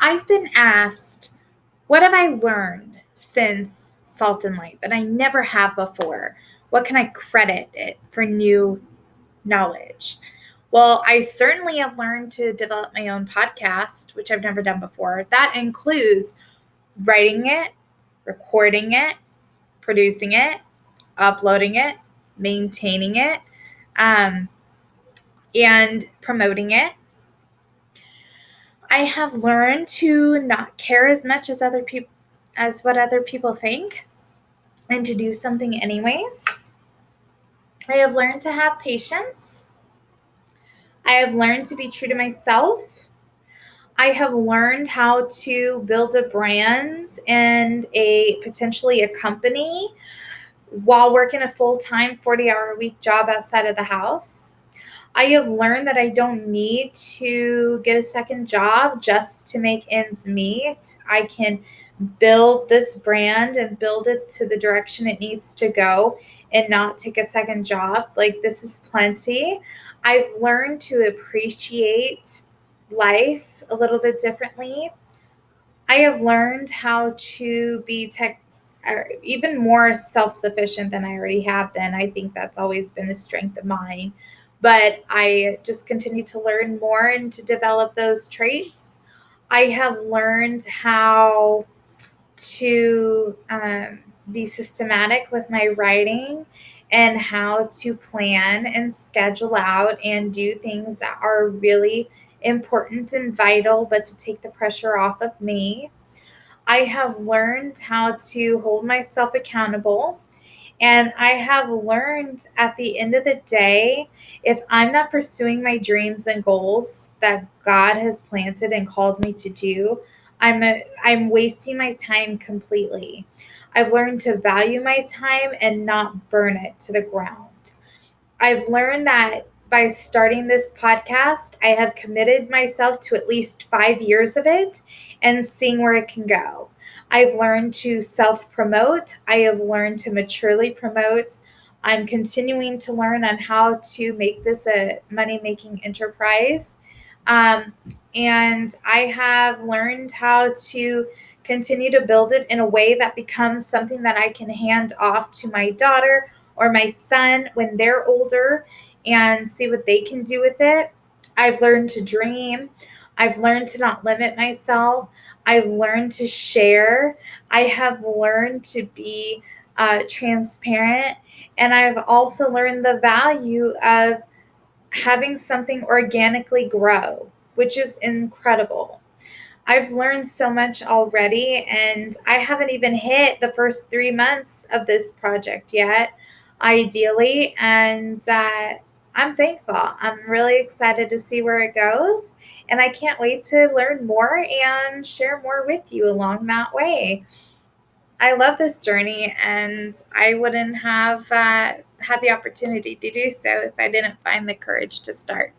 I've been asked, what have I learned since Salt and Light that I never have before? What can I credit it for new knowledge? Well, I certainly have learned to develop my own podcast, which I've never done before. That includes writing it, recording it, producing it, uploading it, maintaining it, um, and promoting it. I have learned to not care as much as what other people think and to do something anyways. I have learned to have patience. I have learned to be true to myself. I have learned how to build a brand and potentially a company while working a full-time 40-hour-a-week job outside of the house. I have learned that I don't need to get a second job just to make ends meet. I can build this brand and build it to the direction it needs to go and not take a second job. Like, this is plenty. I've learned to appreciate life a little bit differently. I have learned how to be even more self-sufficient than I already have been. I think that's always been a strength of mine. But I just continue to learn more and to develop those traits. I have learned how to be systematic with my writing and how to plan and schedule out and do things that are really important and vital, but to take the pressure off of me. I have learned how to hold myself accountable. And I have learned at the end of the day, if I'm not pursuing my dreams and goals that God has planted and called me to do, I'm wasting my time completely. I've learned to value my time and not burn it to the ground. I've learned that by starting this podcast, I have committed myself to at least 5 years of it and seeing where it can go. I've learned to self promote. I have learned to maturely promote. I'm continuing to learn on how to make this a money making enterprise. Um, and I have learned how to continue to build it in a way that becomes something that I can hand off to my daughter or my son when they're older and see what they can do with it. I've learned to dream. I've learned to not limit myself. I've learned to share. I have learned to be transparent. And I've also learned the value of having something organically grow, which is incredible. I've learned so much already, and I haven't even hit the first 3 months of this project yet, ideally. And I'm thankful. I'm really excited to see where it goes, and I can't wait to learn more and share more with you along that way. I love this journey, and I wouldn't have had the opportunity to do so if I didn't find the courage to start.